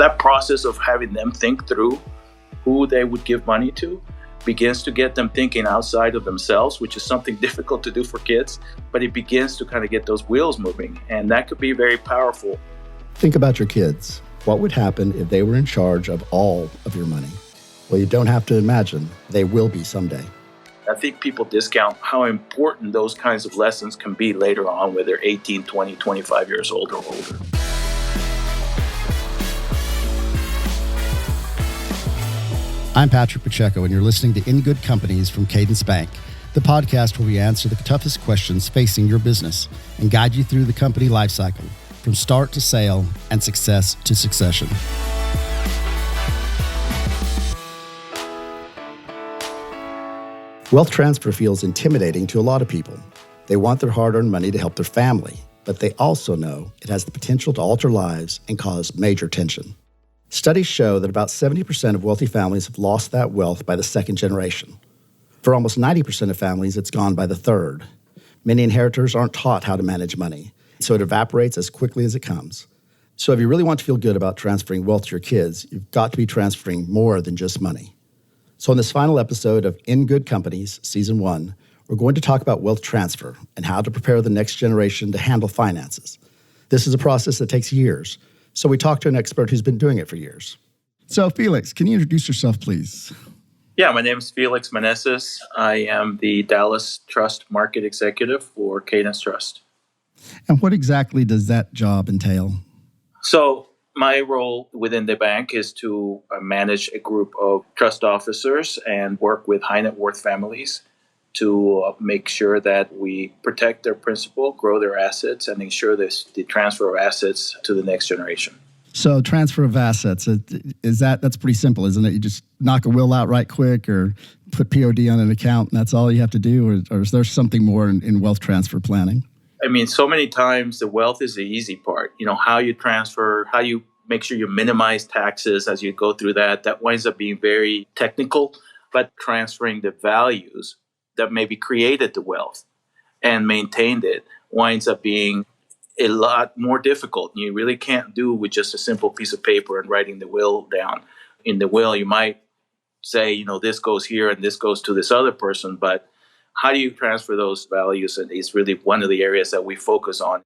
That process of having them think through who they would give money to begins to get them thinking outside of themselves, which is something difficult to do for kids, but it begins to kind of get those wheels moving, and that could be very powerful. Think about your kids. What would happen if they were in charge of all of your money? Well, you don't have to imagine. They will be someday. I think people discount how important those kinds of lessons can be later on, when they're 18, 20, 25 years old or older. I'm Patrick Pacheco, and you're listening to In Good Companies from Cadence Bank, the podcast where we answer the toughest questions facing your business and guide you through the company lifecycle, from start to sale and success to succession. Wealth transfer feels intimidating to a lot of people. They want their hard-earned money to help their family, but they also know it has the potential to alter lives and cause major tension. Studies show that about 70% of wealthy families have lost that wealth by the second generation. For almost 90% of families, it's gone by the third. Many inheritors aren't taught how to manage money, so it evaporates as quickly as it comes. So if you really want to feel good about transferring wealth to your kids, you've got to be transferring more than just money. So in this final episode of In Good Companies, Season 1, we're going to talk about wealth transfer and how to prepare the next generation to handle finances. This is a process that takes years, so we talked to an expert who's been doing it for years. So Felix, can you introduce yourself, please? Yeah, my name is Felix Meneses. I am the Dallas Trust Market Executive for Cadence Trust. And what exactly does that job entail? So my role within the bank is to manage a group of trust officers and work with high net worth families to make sure that we protect their principal, grow their assets, and ensure the transfer of assets to the next generation. So transfer of assets, that's pretty simple, isn't it? You just knock a will out right quick or put POD on an account and that's all you have to do? Or is there something more in wealth transfer planning? I mean, so many times the wealth is the easy part. You know, how you transfer, how you make sure you minimize taxes as you go through that winds up being very technical, but transferring the values that maybe created the wealth and maintained it winds up being a lot more difficult. You really can't do with just a simple piece of paper and writing the will down. In the will, you might say, you know, this goes here and this goes to this other person, but how do you transfer those values? And it's really one of the areas that we focus on.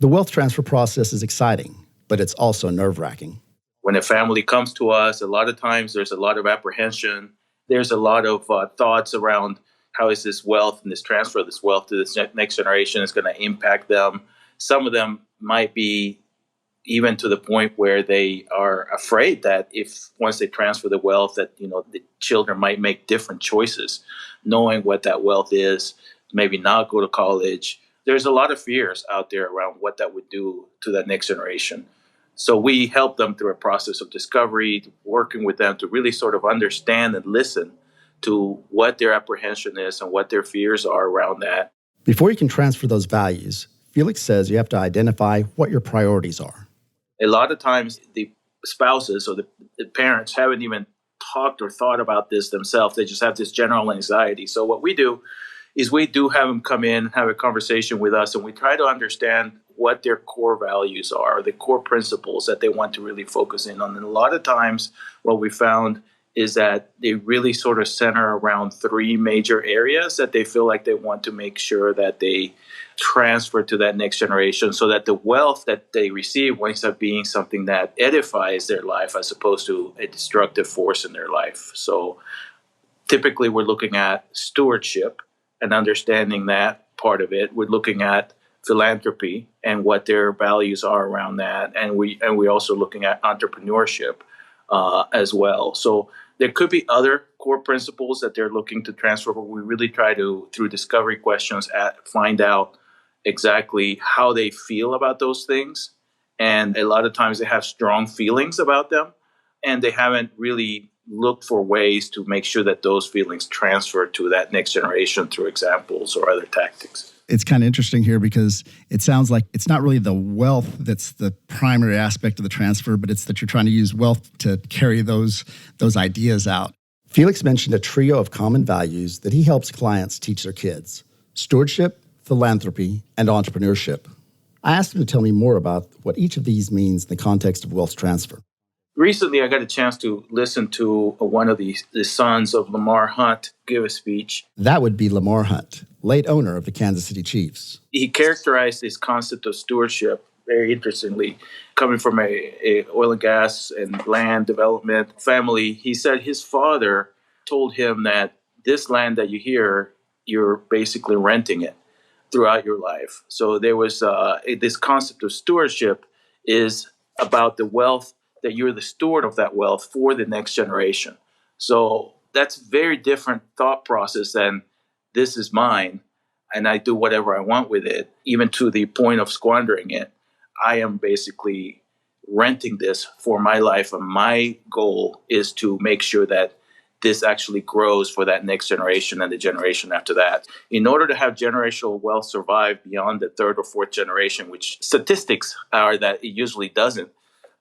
The wealth transfer process is exciting, but it's also nerve-wracking. When a family comes to us, a lot of times there's a lot of apprehension. There's a lot of thoughts around how is this wealth and this transfer of this wealth to this next generation is going to impact them. Some of them might be even to the point where they are afraid that if once they transfer the wealth that, you know, the children might make different choices, knowing what that wealth is, maybe not go to college. There's a lot of fears out there around what that would do to that next generation. So we help them through a process of discovery, working with them to really sort of understand and listen to what their apprehension is and what their fears are around that. Before you can transfer those values, Felix says you have to identify what your priorities are. A lot of times the spouses or the parents haven't even talked or thought about this themselves. They just have this general anxiety. So what we do is we do have them come in, have a conversation with us, and we try to understand what their core values are, the core principles that they want to really focus in on. And a lot of times what we found is that they really sort of center around three major areas that they feel like they want to make sure that they transfer to that next generation so that the wealth that they receive winds up being something that edifies their life as opposed to a destructive force in their life. So typically we're looking at stewardship and understanding that part of it. We're looking at philanthropy and what their values are around that. And we're also looking at entrepreneurship as well. So there could be other core principles that they're looking to transfer, but we really try to, through discovery questions, find out exactly how they feel about those things. And a lot of times they have strong feelings about them, and they haven't really looked for ways to make sure that those feelings transfer to that next generation through examples or other tactics. It's kind of interesting here because it sounds like it's not really the wealth that's the primary aspect of the transfer, but it's that you're trying to use wealth to carry those ideas out. Felix mentioned a trio of common values that he helps clients teach their kids: stewardship, philanthropy, and entrepreneurship. I asked him to tell me more about what each of these means in the context of wealth transfer. Recently, I got a chance to listen to one of the sons of Lamar Hunt give a speech. That would be Lamar Hunt, late owner of the Kansas City Chiefs. He characterized this concept of stewardship very interestingly. Coming from a oil and gas and land development family, he said his father told him that this land that you hear, you're basically renting it throughout your life. So there was this concept of stewardship is about the wealth that you're the steward of that wealth for the next generation. So that's very different thought process than this is mine and I do whatever I want with it, even to the point of squandering it. I am basically renting this for my life, and my goal is to make sure that this actually grows for that next generation and the generation after that. In order to have generational wealth survive beyond the third or fourth generation, which statistics are that it usually doesn't,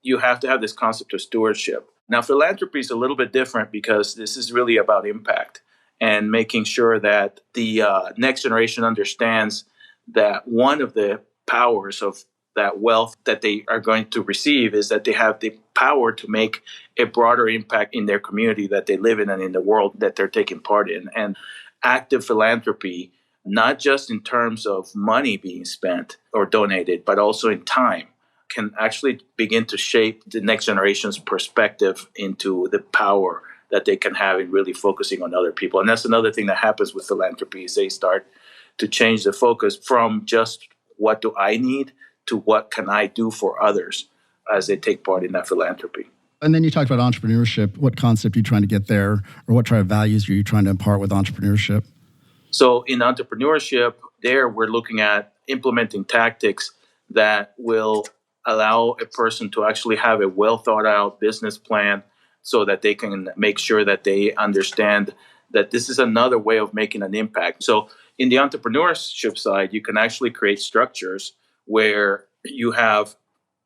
you have to have this concept of stewardship. Now, philanthropy is a little bit different because this is really about impact and making sure that the next generation understands that one of the powers of that wealth that they are going to receive is that they have the power to make a broader impact in their community that they live in and in the world that they're taking part in. And active philanthropy, not just in terms of money being spent or donated, but also in time, can actually begin to shape the next generation's perspective into the power that they can have in really focusing on other people. And that's another thing that happens with philanthropy is they start to change the focus from just what do I need to what can I do for others as they take part in that philanthropy. And then you talked about entrepreneurship. What concept are you trying to get there, or what type of values are you trying to impart with entrepreneurship? So in entrepreneurship, there we're looking at implementing tactics that will allow a person to actually have a well thought out business plan so that they can make sure that they understand that this is another way of making an impact. So in the entrepreneurship side, you can actually create structures where you have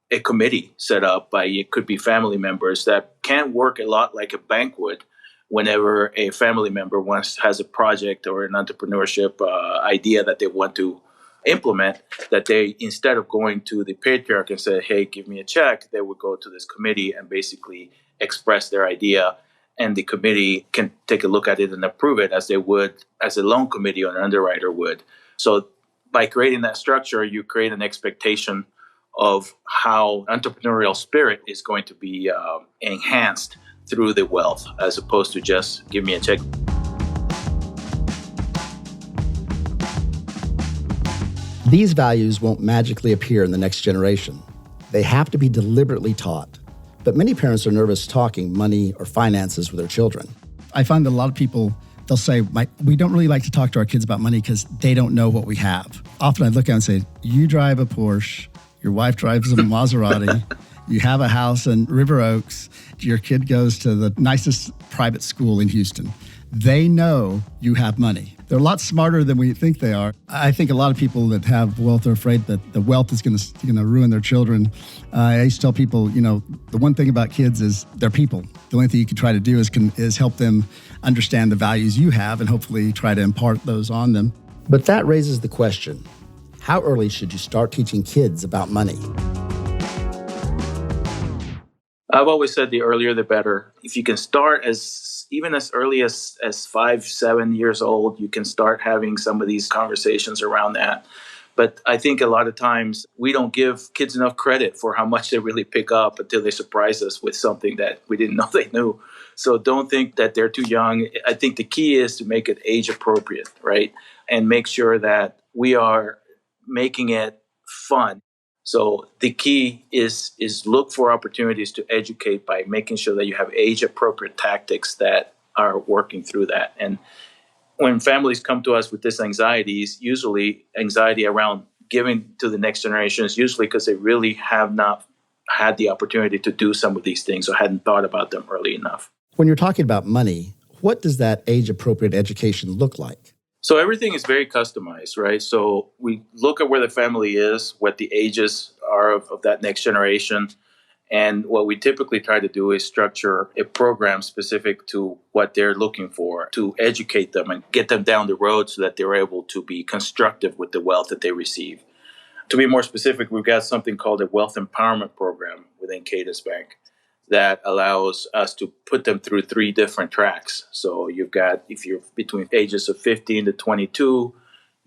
a committee set up by, it could be family members that can work a lot like a bank would whenever a family member has a project or an entrepreneurship idea that they want to implement, that they, instead of going to the patriarch and say, hey, give me a check, they would go to this committee and basically express their idea. And the committee can take a look at it and approve it as they would, as a loan committee or an underwriter would. So by creating that structure, you create an expectation of how entrepreneurial spirit is going to be enhanced through the wealth, as opposed to just give me a check. These values won't magically appear in the next generation. They have to be deliberately taught. But many parents are nervous talking money or finances with their children. I find that a lot of people, they'll say, we don't really like to talk to our kids about money because they don't know what we have. Often I look at them and say, you drive a Porsche, your wife drives a Maserati, you have a house in River Oaks, your kid goes to the nicest private school in Houston. They know you have money. They're a lot smarter than we think they are. I think a lot of people that have wealth are afraid that the wealth is going to ruin their children. I used to tell people, the one thing about kids is they're people. The only thing you can try to do is help them understand the values you have and hopefully try to impart those on them. But that raises the question, how early should you start teaching kids about money? I've always said the earlier the better. If you can start even as early as 5, 7 years old, you can start having some of these conversations around that. But I think a lot of times we don't give kids enough credit for how much they really pick up until they surprise us with something that we didn't know they knew. So don't think that they're too young. I think the key is to make it age appropriate, right? And make sure that we are making it fun. So the key is look for opportunities to educate by making sure that you have age-appropriate tactics that are working through that. And when families come to us with this anxiety, it's usually anxiety around giving to the next generation is usually because they really have not had the opportunity to do some of these things or hadn't thought about them early enough. When you're talking about money, what does that age-appropriate education look like? So everything is very customized, right? So we look at where the family is, what the ages are of that next generation. And what we typically try to do is structure a program specific to what they're looking for, to educate them and get them down the road so that they're able to be constructive with the wealth that they receive. To be more specific, we've got something called a wealth empowerment program within Cadence Bank that allows us to put them through three different tracks. So you've got, if you're between ages of 15 to 22,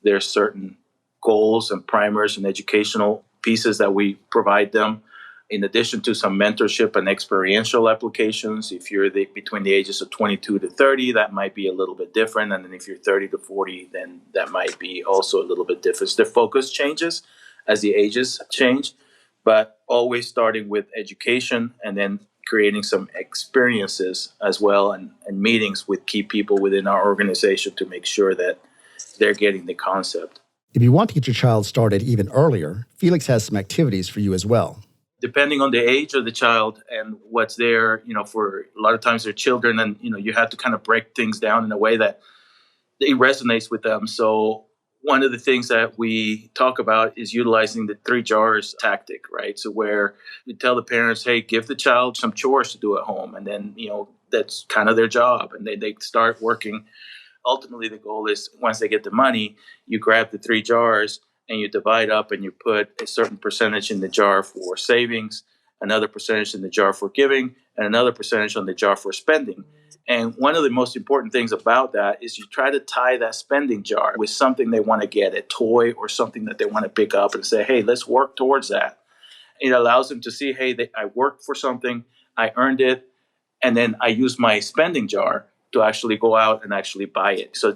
there's certain goals and primers and educational pieces that we provide them, in addition to some mentorship and experiential applications. If you're between the ages of 22 to 30, that might be a little bit different. And then if you're 30 to 40, then that might be also a little bit different. The focus changes as the ages change, but always starting with education and then creating some experiences as well, and meetings with key people within our organization to make sure that they're getting the concept. If you want to get your child started even earlier, Felix has some activities for you as well. Depending on the age of the child and what's there, for a lot of times they're children, and, you have to kind of break things down in a way that it resonates with them. So one of the things that we talk about is utilizing the 3 jars tactic, right? So where we tell the parents, hey, give the child some chores to do at home. And then, that's kind of their job. And they start working. Ultimately, the goal is once they get the money, you grab the 3 jars and you divide up and you put a certain percentage in the jar for savings, another percentage in the jar for giving, and another percentage on the jar for spending. And one of the most important things about that is you try to tie that spending jar with something they want to get, a toy or something that they want to pick up, and say, hey, let's work towards that. It allows them to see, hey, I worked for something, I earned it, and then I use my spending jar to actually go out and actually buy it. So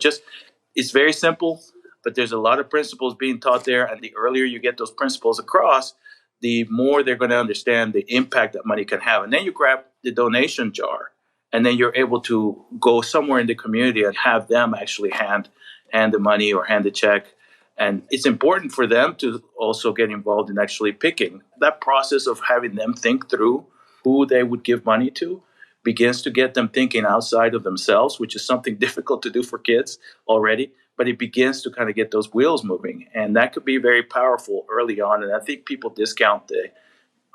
it's very simple, but there's a lot of principles being taught there. And the earlier you get those principles across, the more they're going to understand the impact that money can have. And then you grab the donation jar, and then you're able to go somewhere in the community and have them actually hand the money or hand the check. And it's important for them to also get involved in actually picking. That process of having them think through who they would give money to begins to get them thinking outside of themselves, which is something difficult to do for kids already. But it begins to kind of get those wheels moving. And that could be very powerful early on. And I think people discount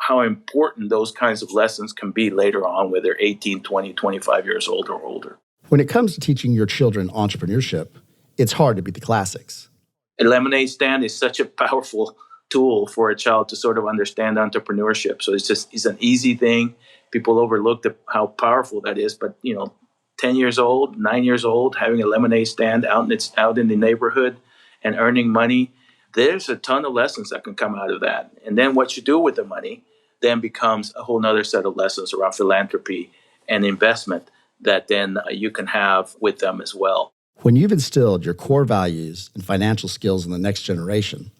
how important those kinds of lessons can be later on, when they're 18, 20, 25 years old or older. When it comes to teaching your children entrepreneurship, it's hard to beat the classics. A lemonade stand is such a powerful tool for a child to sort of understand entrepreneurship. So it's an easy thing. People overlook how powerful that is. But, 10 years old, 9 years old, having a lemonade stand out in the neighborhood and earning money, there's a ton of lessons that can come out of that. And then what you do with the money then becomes a whole nother set of lessons around philanthropy and investment that then you can have with them as well. When you've instilled your core values and financial skills in the next generation,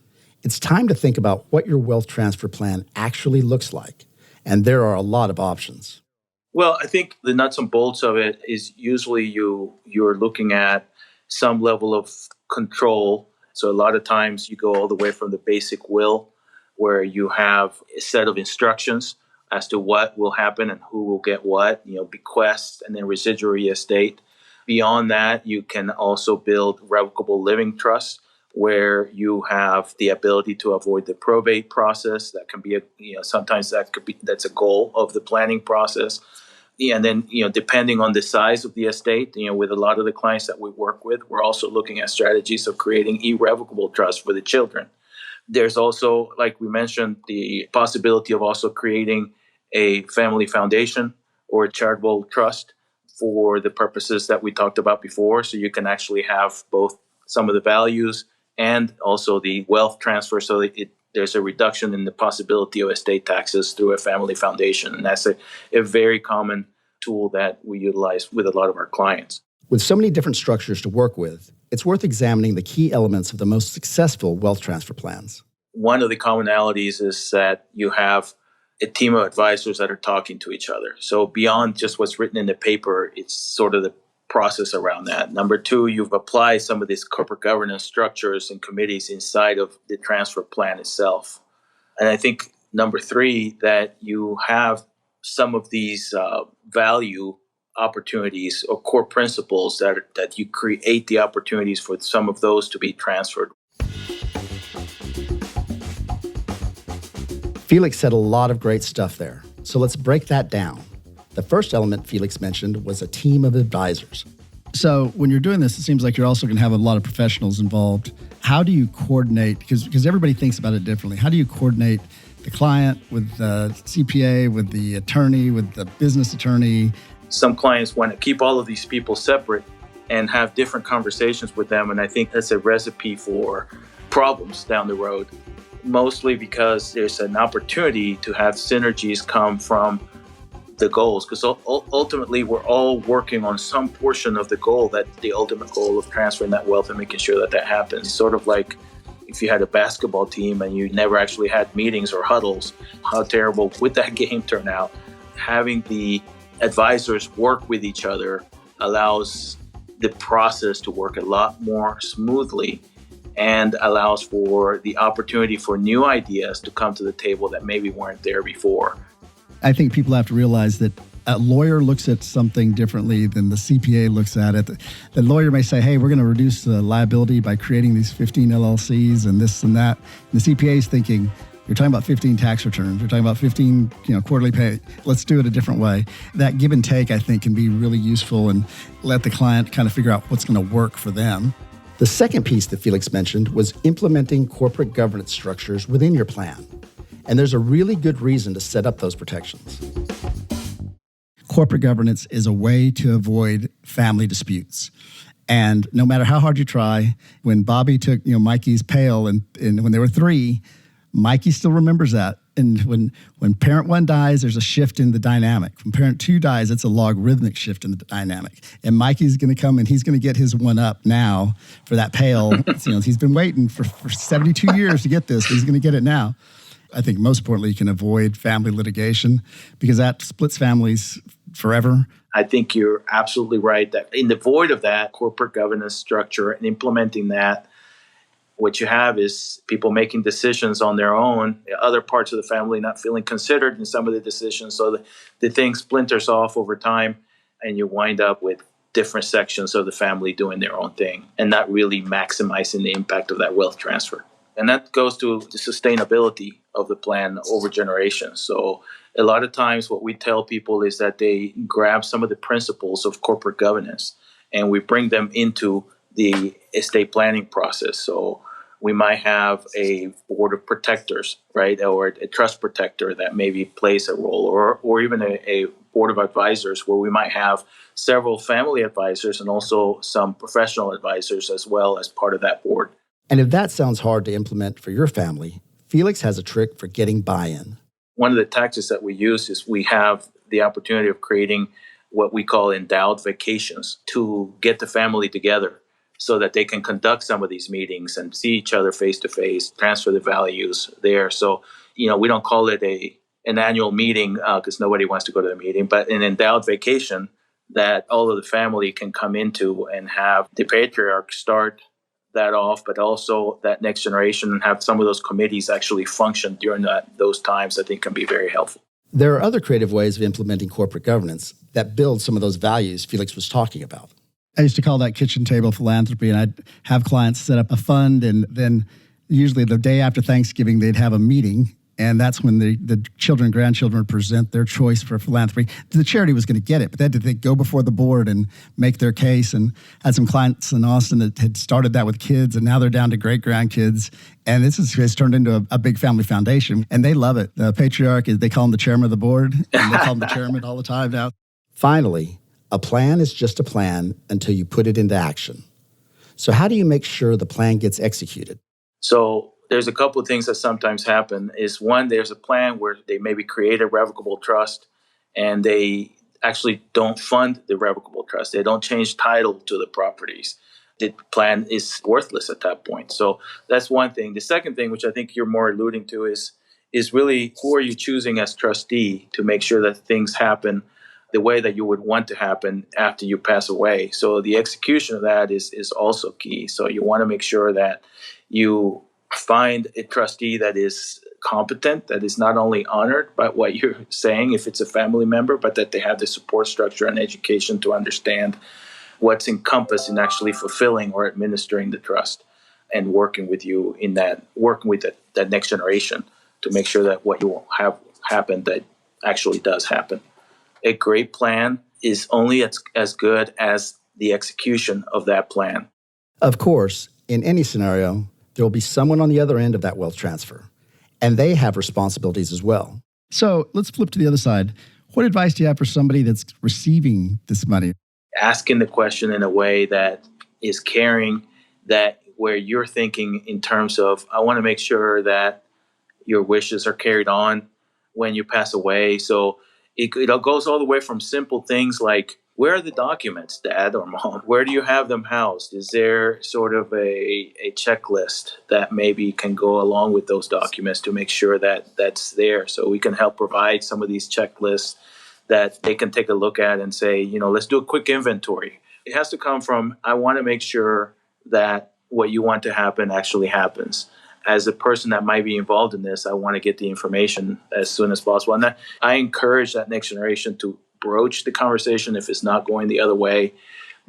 it's time to think about what your wealth transfer plan actually looks like. And there are a lot of options. Well, I think the nuts and bolts of it is usually you're looking at some level of control. So a lot of times you go all the way from the basic will, where you have a set of instructions as to what will happen and who will get what, bequests and then residuary estate. Beyond that, you can also build revocable living trusts, where you have the ability to avoid the probate process. That can be sometimes that's a goal of the planning process. And then, depending on the size of the estate, with a lot of the clients that we work with, we're also looking at strategies of creating irrevocable trusts for the children. There's also, like we mentioned, the possibility of also creating a family foundation or a charitable trust for the purposes that we talked about before. So you can actually have both some of the values and also the wealth transfer, so that there's a reduction in the possibility of estate taxes through a family foundation. And that's a very common tool that we utilize with a lot of our clients. With so many different structures to work with, it's worth examining the key elements of the most successful wealth transfer plans. One of the commonalities is that you have a team of advisors that are talking to each other. So beyond just what's written in the paper, it's sort of the process around that. Number two, you've applied some of these corporate governance structures and committees inside of the transfer plan itself. And I think number three, that you have some of these value opportunities or core principles that you create the opportunities for some of those to be transferred. Felix said a lot of great stuff there, so let's break that down. The first element Felix mentioned was a team of advisors. So when you're doing this, it seems like you're also going to have a lot of professionals involved. How do you coordinate, because everybody thinks about it differently, how do you coordinate the client, with the CPA, with the attorney, with the business attorney. Some clients want to keep all of these people separate and have different conversations with them. And I think that's a recipe for problems down the road, mostly because there's an opportunity to have synergies come from the goals, because ultimately we're all working on some portion of the goal, that the ultimate goal of transferring that wealth and making sure that that happens. Sort of like if you had a basketball team and you never actually had meetings or huddles, how terrible would that game turn out? Having the advisors work with each other allows the process to work a lot more smoothly and allows for the opportunity for new ideas to come to the table that maybe weren't there before. I think people have to realize that a lawyer looks at something differently than the CPA looks at it. The lawyer may say, hey, we're going to reduce the liability by creating these 15 LLCs and this and that. And the CPA is thinking, you're talking about 15 tax returns. You're talking about 15 quarterly pay. Let's do it a different way. That give and take, I think, can be really useful and let the client kind of figure out what's going to work for them. The second piece that Felix mentioned was implementing corporate governance structures within your plan. And there's a really good reason to set up those protections. Corporate governance is a way to avoid family disputes. And no matter how hard you try, when Bobby took Mikey's pail and when they were 3, Mikey still remembers that. And when parent 1 dies, there's a shift in the dynamic. When parent 2 dies, it's a logarithmic shift in the dynamic. And Mikey's going to come and he's going to get his one up now for that pail. He's been waiting for 72 years to get this. He's going to get it now. I think most importantly, you can avoid family litigation because that splits families forever. I think you're absolutely right that in the void of that corporate governance structure and implementing that, what you have is people making decisions on their own, other parts of the family not feeling considered in some of the decisions. So the thing splinters off over time and you wind up with different sections of the family doing their own thing and not really maximizing the impact of that wealth transfer. And that goes to the sustainability of the plan over generations. So a lot of times what we tell people is that they grab some of the principles of corporate governance and we bring them into the estate planning process. So we might have a board of protectors, right, or a trust protector that maybe plays a role, or even a board of advisors where we might have several family advisors and also some professional advisors as well as part of that board. And if that sounds hard to implement for your family, Felix has a trick for getting buy-in. One of the tactics that we use is we have the opportunity of creating what we call endowed vacations to get the family together so that they can conduct some of these meetings and see each other face to face, transfer the values there. So, we don't call it an annual meeting because nobody wants to go to the meeting, but an endowed vacation that all of the family can come into and have the patriarch start that off, but also that next generation and have some of those committees actually function during those times, I think can be very helpful. There are other creative ways of implementing corporate governance that build some of those values Felix was talking about. I used to call that kitchen table philanthropy, and I'd have clients set up a fund, and then usually the day after Thanksgiving, they'd have a meeting, and that's when the children and grandchildren would present their choice for philanthropy. The charity was going to get it, but they had to go before the board and make their case, and had some clients in Austin that had started that with kids, and now they're down to great-grandkids, and it's turned into a big family foundation, and they love it. The patriarch, they call him the chairman of the board, and they call him the chairman all the time now. Finally, a plan is just a plan until you put it into action. So how do you make sure the plan gets executed? So there's a couple of things that sometimes happen. Is one, there's a plan where they maybe create a revocable trust and they actually don't fund the revocable trust. They don't change title to the properties. The plan is worthless at that point. So that's one thing. The second thing, which I think you're more alluding to, is really who are you choosing as trustee to make sure that things happen the way that you would want to happen after you pass away. So the execution of that is also key. So you want to make sure that you find a trustee that is competent, that is not only honored by what you're saying if it's a family member, but that they have the support structure and education to understand what's encompassed in actually fulfilling or administering the trust and working with you in that, working with that next generation to make sure that what you have happen that actually does happen. A great plan is only as good as the execution of that plan. Of course, in any scenario, there will be someone on the other end of that wealth transfer. and they have responsibilities as well. So let's flip to the other side. What advice do you have for somebody that's receiving this money? Asking the question in a way that is caring, that where you're thinking in terms of, I want to make sure that your wishes are carried on when you pass away. So it goes all the way from simple things like, where are the documents, Dad or Mom? Where do you have them housed? Is there sort of a checklist that maybe can go along with those documents to make sure that that's there? So we can help provide some of these checklists that they can take a look at and say, let's do a quick inventory. It has to come from, I want to make sure that what you want to happen actually happens. As a person that might be involved in this, I want to get the information as soon as possible. And I encourage that next generation to broach the conversation if it's not going the other way,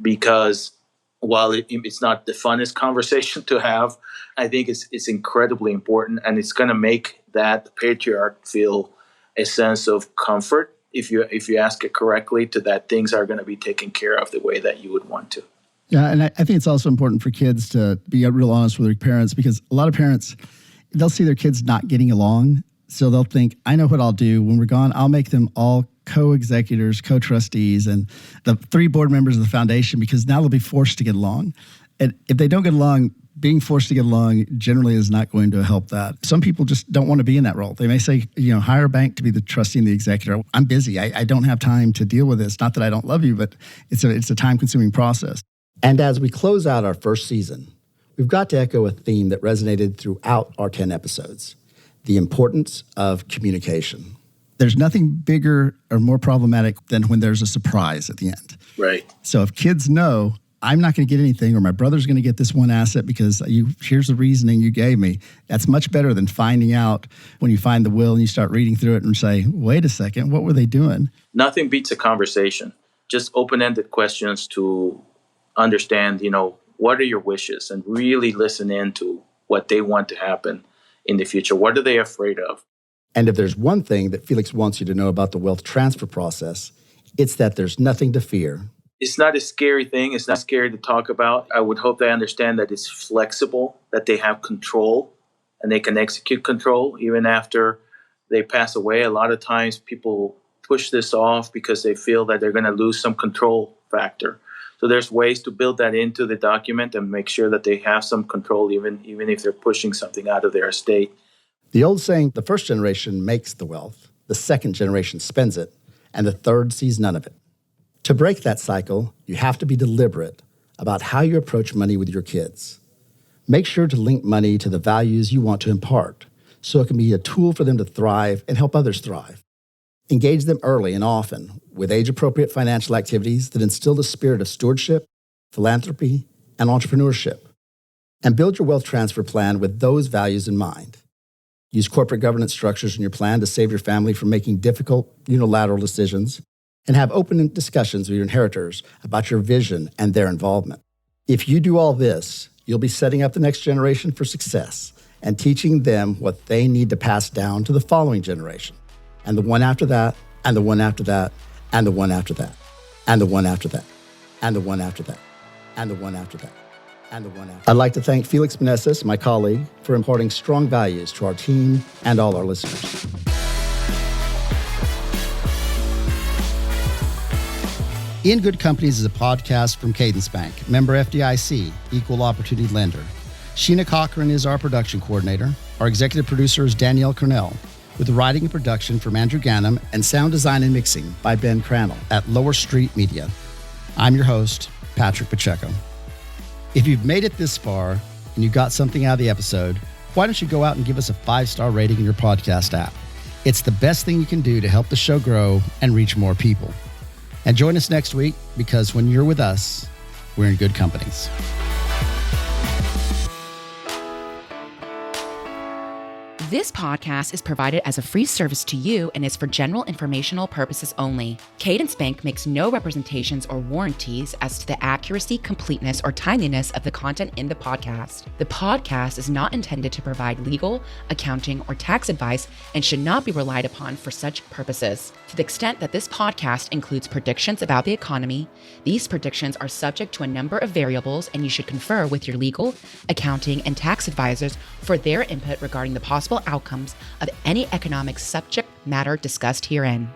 because while it's not the funnest conversation to have, I think it's incredibly important, and it's going to make that patriarch feel a sense of comfort if you ask it correctly, to that things are going to be taken care of the way that you would want to. Yeah, and I think it's also important for kids to be real honest with their parents, because a lot of parents, they'll see their kids not getting along, so they'll think, I know what I'll do. When we're gone, I'll make them all co-executors, co-trustees, and the 3 board members of the foundation, because now they'll be forced to get along. And if they don't get along, being forced to get along generally is not going to help that. Some people just don't want to be in that role. They may say, hire a bank to be the trustee and the executor. I'm busy. I don't have time to deal with this. Not that I don't love you, but it's a time-consuming process. And as we close out our first season, we've got to echo a theme that resonated throughout our 10 episodes: the importance of communication. There's nothing bigger or more problematic than when there's a surprise at the end. Right. So if kids know, I'm not going to get anything, or my brother's going to get this one asset because here's the reasoning you gave me, that's much better than finding out when you find the will and you start reading through it and say, wait a second, what were they doing? Nothing beats a conversation. Just open-ended questions to understand, what are your wishes, and really listen in to what they want to happen in the future. What are they afraid of? And if there's one thing that Felix wants you to know about the wealth transfer process, it's that there's nothing to fear. It's not a scary thing. It's not scary to talk about. I would hope they understand that it's flexible, that they have control, and they can execute control even after they pass away. A lot of times people push this off because they feel that they're going to lose some control factor. So there's ways to build that into the document and make sure that they have some control, even if they're pushing something out of their estate. The old saying, the first generation makes the wealth, the second generation spends it, and the third sees none of it. To break that cycle, you have to be deliberate about how you approach money with your kids. Make sure to link money to the values you want to impart, so it can be a tool for them to thrive and help others thrive. Engage them early and often with age-appropriate financial activities that instill the spirit of stewardship, philanthropy, and entrepreneurship. And build your wealth transfer plan with those values in mind. Use corporate governance structures in your plan to save your family from making difficult unilateral decisions, and have open discussions with your inheritors about your vision and their involvement. If you do all this, you'll be setting up the next generation for success and teaching them what they need to pass down to the following generation, and the one after that, and the one after that, and the one after that, and the one after that, and the one after that, and the one after that, and the one after that. I'd like to thank Felix Meneses, my colleague, for imparting strong values to our team and all our listeners. In Good Companies is a podcast from Cadence Bank, member FDIC, equal opportunity lender. Sheena Cochran is our production coordinator. Our executive producer is Danielle Cornell, with writing and production from Andrew Gannam and sound design and mixing by Ben Crannell at Lower Street Media. I'm your host, Patrick Pacheco. If you've made it this far and you got something out of the episode, why don't you go out and give us a 5-star rating in your podcast app? It's the best thing you can do to help the show grow and reach more people. And join us next week, because when you're with us, we're in good companies. This podcast is provided as a free service to you and is for general informational purposes only. Cadence Bank makes no representations or warranties as to the accuracy, completeness, or timeliness of the content in the podcast. The podcast is not intended to provide legal, accounting, or tax advice and should not be relied upon for such purposes. To the extent that this podcast includes predictions about the economy, these predictions are subject to a number of variables, and you should confer with your legal, accounting, and tax advisors for their input regarding the possible outcomes of any economic subject matter discussed herein.